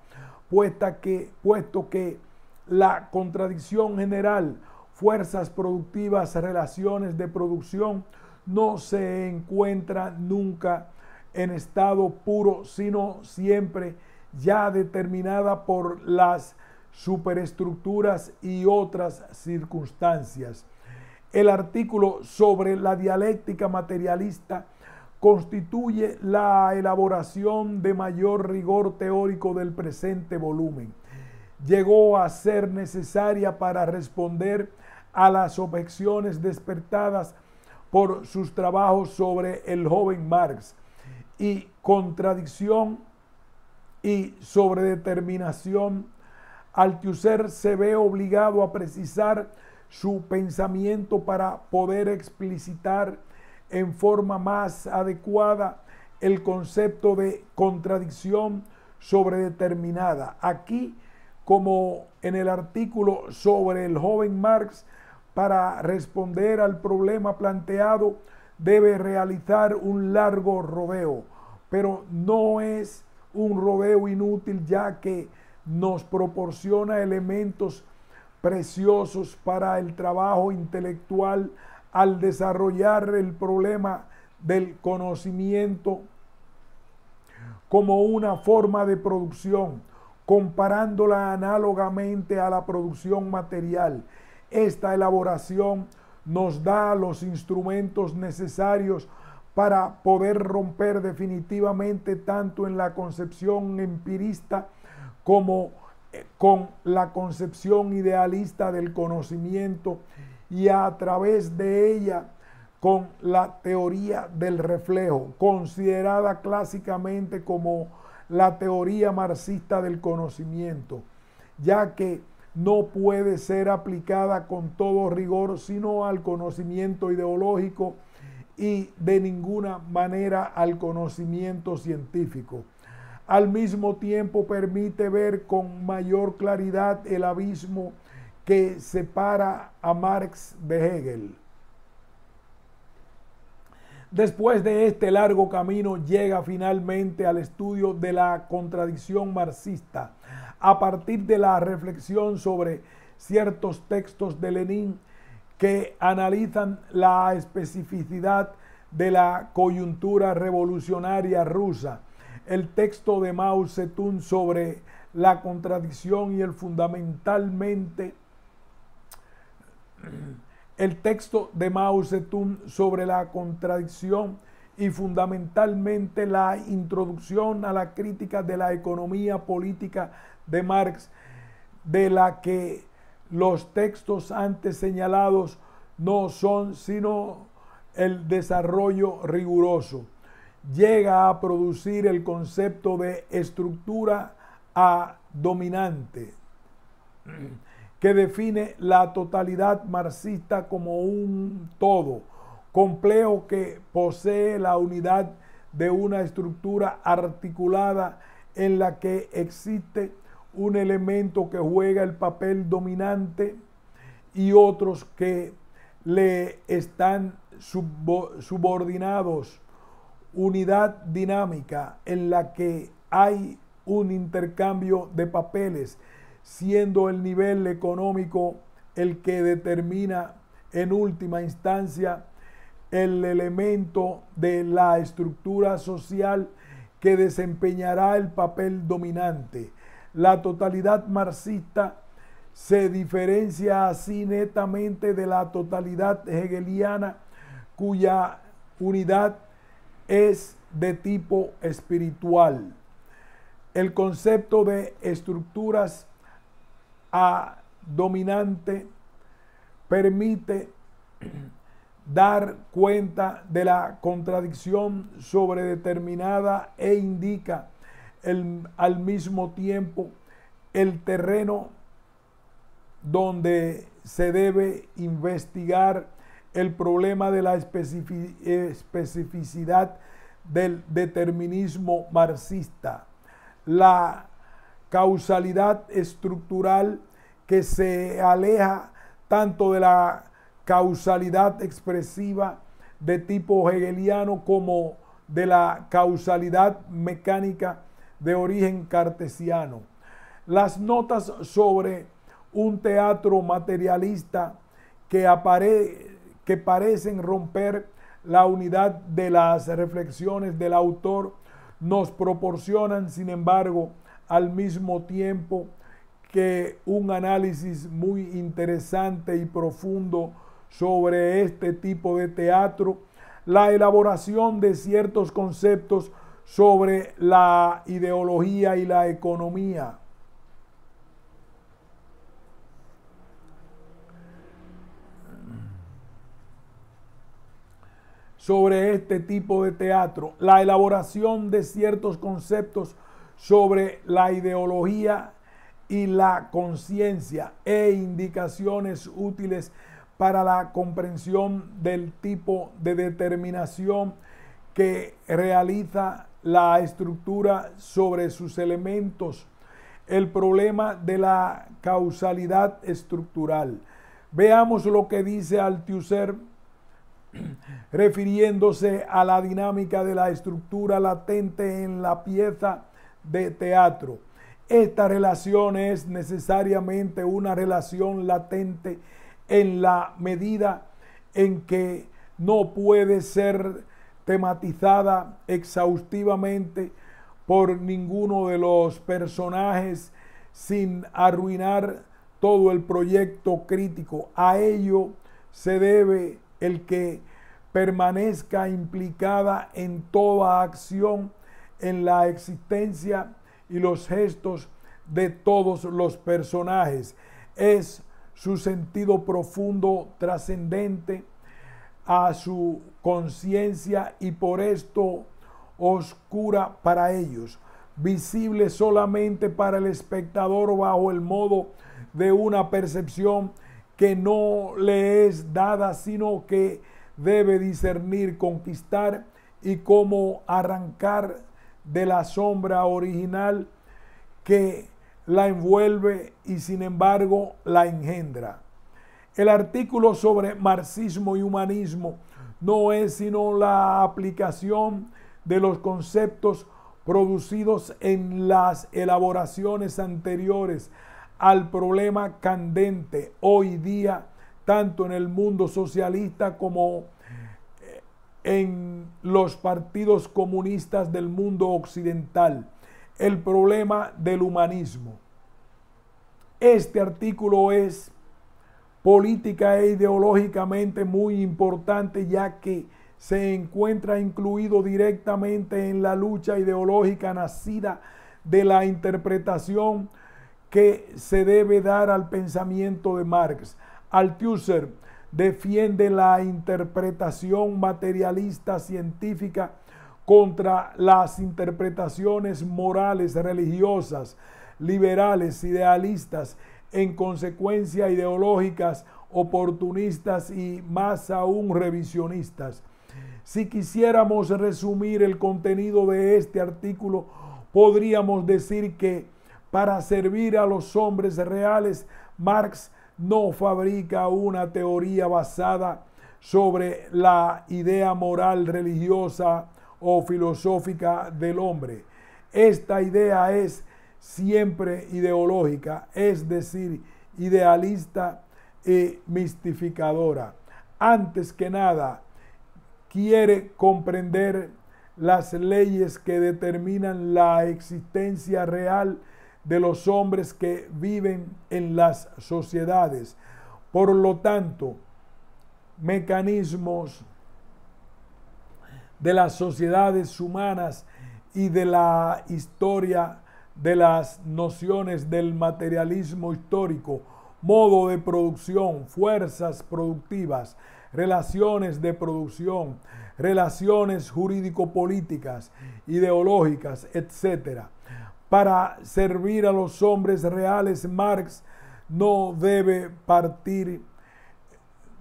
puesto que la contradicción general, fuerzas productivas, relaciones de producción, no se encuentra nunca en estado puro, sino siempre ya determinada por las superestructuras y otras circunstancias. El artículo sobre la dialéctica materialista constituye la elaboración de mayor rigor teórico del presente volumen. Llegó a ser necesaria para responder a las objeciones despertadas por sus trabajos sobre el joven Marx, y contradicción y sobredeterminación. Althusser se ve obligado a precisar su pensamiento para poder explicitar en forma más adecuada el concepto de contradicción sobredeterminada. Aquí, como en el artículo sobre el joven Marx, para responder al problema planteado debe realizar un largo rodeo, pero no es un rodeo inútil, ya que nos proporciona elementos preciosos para el trabajo intelectual al desarrollar el problema del conocimiento como una forma de producción, comparándola análogamente a la producción material. Esta elaboración nos da los instrumentos necesarios para poder romper definitivamente tanto en la concepción empirista como con la concepción idealista del conocimiento, y a través de ella con la teoría del reflejo, considerada clásicamente como la teoría marxista del conocimiento, ya que no puede ser aplicada con todo rigor sino al conocimiento ideológico y de ninguna manera al conocimiento científico. Al mismo tiempo permite ver con mayor claridad el abismo que separa a Marx de Hegel. Después de este largo camino llega finalmente al estudio de la contradicción marxista, a partir de la reflexión sobre ciertos textos de Lenin que analizan la especificidad de la coyuntura revolucionaria rusa, el texto de Mao Zedong sobre la contradicción y el texto de Mao Zedong sobre la contradicción y fundamentalmente la introducción a la crítica de la economía política de Marx, de la que los textos antes señalados no son sino el desarrollo riguroso, llega a producir el concepto de estructura a dominante, que define la totalidad marxista como un todo complejo que posee la unidad de una estructura articulada en la que existe un elemento que juega el papel dominante y otros que le están subordinados, unidad dinámica en la que hay un intercambio de papeles, siendo el nivel económico el que determina en última instancia el elemento de la estructura social que desempeñará el papel dominante. La totalidad marxista se diferencia así netamente de la totalidad hegeliana, cuya unidad es de tipo espiritual. El concepto de estructuras a dominante permite dar cuenta de la contradicción sobredeterminada e indica al mismo tiempo el terreno donde se debe investigar el problema de la especificidad del determinismo marxista, la causalidad estructural que se aleja tanto de la causalidad expresiva de tipo hegeliano como de la causalidad mecánica de origen cartesiano. Las notas sobre un teatro materialista que parecen romper la unidad de las reflexiones del autor nos proporcionan, sin embargo, al mismo tiempo que un análisis muy interesante y profundo sobre este tipo de teatro, la elaboración de ciertos conceptos sobre la ideología y la economía. Sobre este tipo de teatro, la elaboración de ciertos conceptos sobre la ideología y la conciencia e indicaciones útiles para la comprensión del tipo de determinación que realiza la estructura sobre sus elementos, el problema de la causalidad estructural. Veamos lo que dice Althusser refiriéndose a la dinámica de la estructura latente en la pieza de teatro. Esta relación es necesariamente una relación latente en la medida en que no puede ser tematizada exhaustivamente por ninguno de los personajes sin arruinar todo el proyecto crítico. A ello se debe el que permanezca implicada en toda acción en la existencia y los gestos de todos los personajes. Es su sentido profundo, trascendente a su conciencia y por esto oscura para ellos, visible solamente para el espectador bajo el modo de una percepción que no le es dada, sino que debe discernir, conquistar y cómo arrancar de la sombra original que la envuelve y sin embargo la engendra. El artículo sobre marxismo y humanismo no es sino la aplicación de los conceptos producidos en las elaboraciones anteriores al problema candente hoy día, tanto en el mundo socialista como en los partidos comunistas del mundo occidental, el problema del humanismo. Este artículo es política e ideológicamente muy importante, ya que se encuentra incluido directamente en la lucha ideológica nacida de la interpretación que se debe dar al pensamiento de Marx. Althusser defiende la interpretación materialista científica contra las interpretaciones morales, religiosas, liberales, idealistas, en consecuencia ideológicas, oportunistas y más aún revisionistas. Si quisiéramos resumir el contenido de este artículo, podríamos decir que para servir a los hombres reales, Marx no fabrica una teoría basada sobre la idea moral, religiosa o filosófica del hombre. Esta idea es siempre ideológica, es decir, idealista y mistificadora. Antes que nada, quiere comprender las leyes que determinan la existencia real de los hombres que viven en las sociedades. Por lo tanto, mecanismos de las sociedades humanas y de la historia de las nociones del materialismo histórico, modo de producción, fuerzas productivas, relaciones de producción, relaciones jurídico-políticas, ideológicas, etc. Para servir a los hombres reales, Marx no debe partir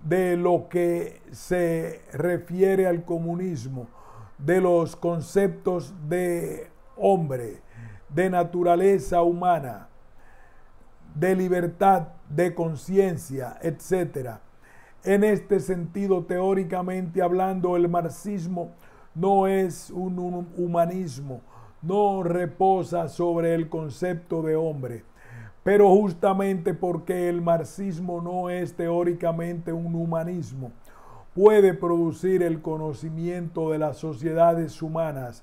de lo que se refiere al comunismo, de los conceptos de hombre, de naturaleza humana, de libertad, de conciencia, etc. En este sentido, teóricamente hablando, el marxismo no es un humanismo, no reposa sobre el concepto de hombre. Pero justamente porque el marxismo no es teóricamente un humanismo, puede producir el conocimiento de las sociedades humanas,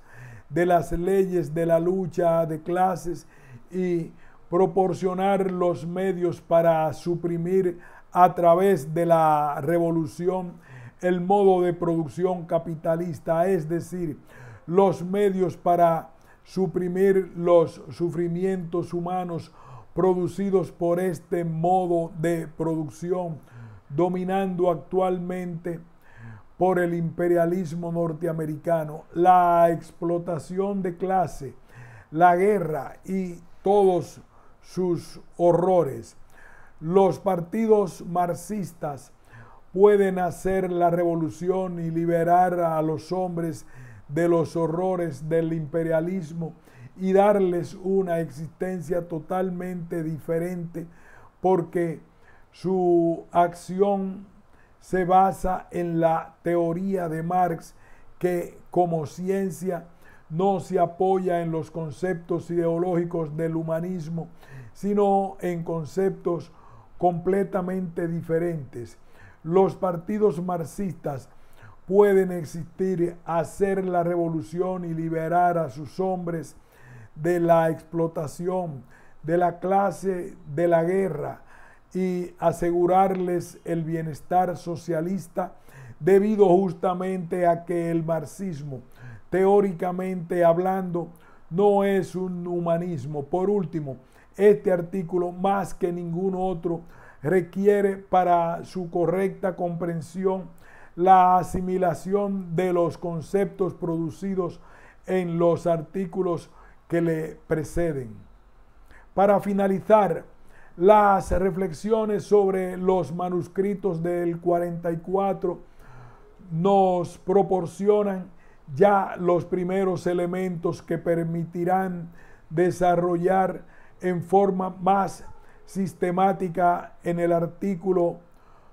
de las leyes de la lucha de clases y proporcionar los medios para suprimir a través de la revolución el modo de producción capitalista, es decir, los medios para suprimir los sufrimientos humanos producidos por este modo de producción, dominando actualmente por el imperialismo norteamericano, la explotación de clase, la guerra y todos sus horrores. Los partidos marxistas pueden hacer la revolución y liberar a los hombres de los horrores del imperialismo y darles una existencia totalmente diferente, porque su acción se basa en la teoría de Marx, que como ciencia no se apoya en los conceptos ideológicos del humanismo, sino en conceptos completamente diferentes. Los partidos marxistas pueden existir, hacer la revolución y liberar a sus hombres de la explotación, de la clase, de la guerra y asegurarles el bienestar socialista, debido justamente a que el marxismo, teóricamente hablando, no es un humanismo. Por último, este artículo, más que ningún otro, requiere para su correcta comprensión la asimilación de los conceptos producidos en los artículos que le preceden. Para finalizar, las reflexiones sobre los manuscritos del 44 nos proporcionan ya los primeros elementos que permitirán desarrollar en forma más sistemática en el artículo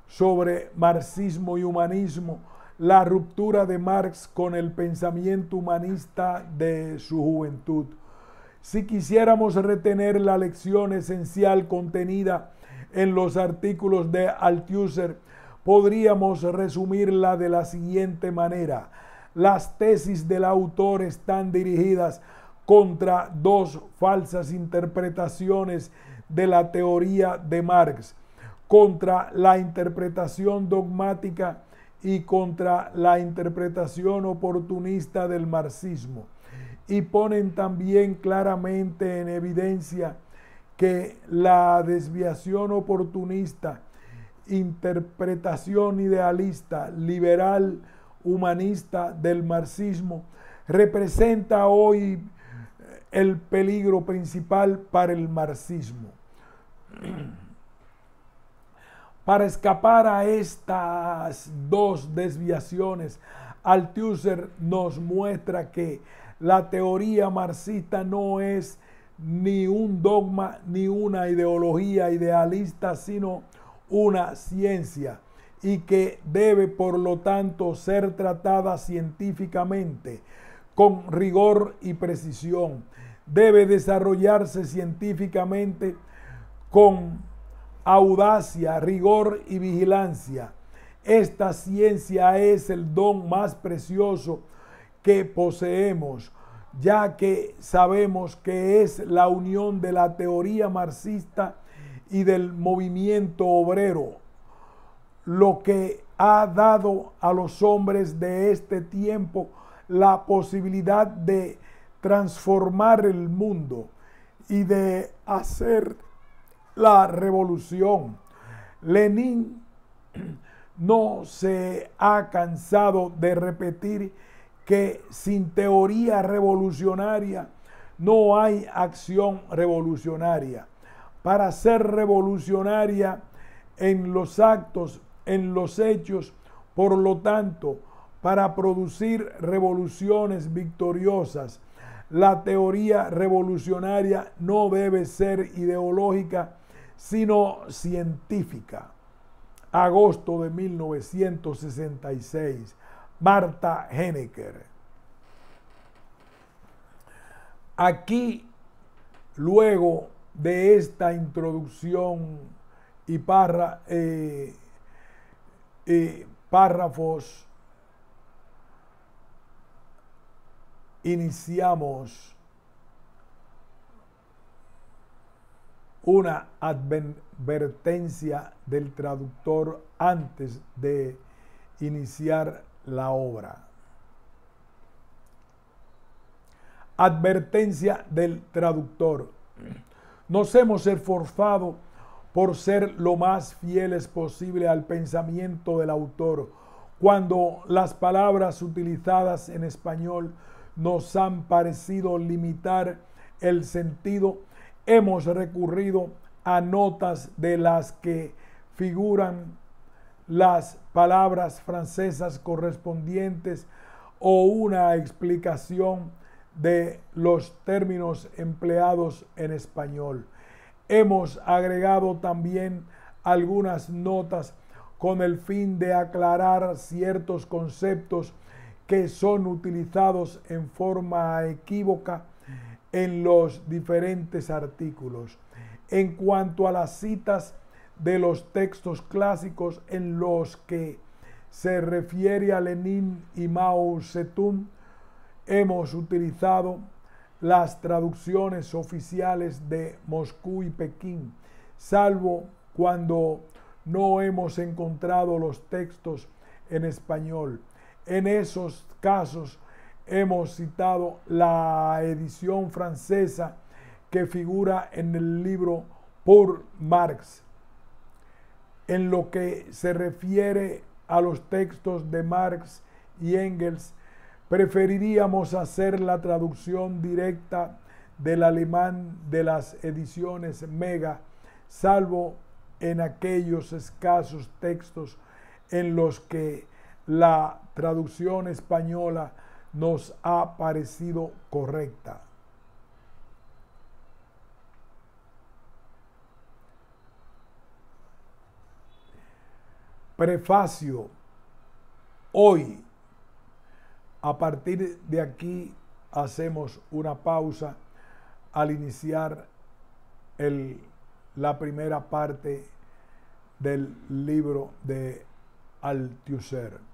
sobre marxismo y humanismo la ruptura de Marx con el pensamiento humanista de su juventud. Si quisiéramos retener la lección esencial contenida en los artículos de Althusser, podríamos resumirla de la siguiente manera. Las tesis del autor están dirigidas contra dos falsas interpretaciones de la teoría de Marx. contra la interpretación dogmática y contra la interpretación oportunista del marxismo, y ponen también claramente en evidencia que la desviación oportunista, interpretación idealista, liberal, humanista del marxismo representa hoy el peligro principal para el marxismo. Para escapar a estas dos desviaciones, Althusser nos muestra que la teoría marxista no es ni un dogma ni una ideología idealista, sino una ciencia, y que debe por lo tanto ser tratada científicamente, con rigor y precisión. Debe desarrollarse científicamente con audacia, rigor y vigilancia. Esta ciencia es el don más precioso que poseemos, ya que sabemos que es la unión de la teoría marxista y del movimiento obrero lo que ha dado a los hombres de este tiempo la posibilidad de transformar el mundo y de hacer la revolución. Lenin no se ha cansado de repetir que sin teoría revolucionaria no hay acción revolucionaria. Para ser revolucionaria en los actos, en los hechos, por lo tanto, para producir revoluciones victoriosas, la teoría revolucionaria no debe ser ideológica, sino científica. Agosto de 1966. Martha Hennecker. Aquí, luego de esta introducción y párrafos, iniciamos una advertencia del traductor antes de iniciar la obra. Advertencia del traductor. Nos hemos esforzado por ser lo más fieles posible al pensamiento del autor. Cuando las palabras utilizadas en español nos han parecido limitar el sentido, hemos recurrido a notas de las que figuran las palabras francesas correspondientes o una explicación de los términos empleados en español. Hemos agregado también algunas notas con el fin de aclarar ciertos conceptos que son utilizados en forma equívoca en los diferentes artículos. En cuanto a las citas de los textos clásicos en los que se refiere a Lenin y Mao Zedong, hemos utilizado las traducciones oficiales de Moscú y Pekín, salvo cuando no hemos encontrado los textos en español. En esos casos hemos citado la edición francesa que figura en el libro Pour Marx. En lo que se refiere a los textos de Marx y Engels, preferiríamos hacer la traducción directa del alemán de las ediciones Mega, salvo en aquellos escasos textos en los que la traducción española nos ha parecido correcta. Prefacio. Hoy, a partir de aquí, hacemos una pausa al iniciar la primera parte del libro de Althusser.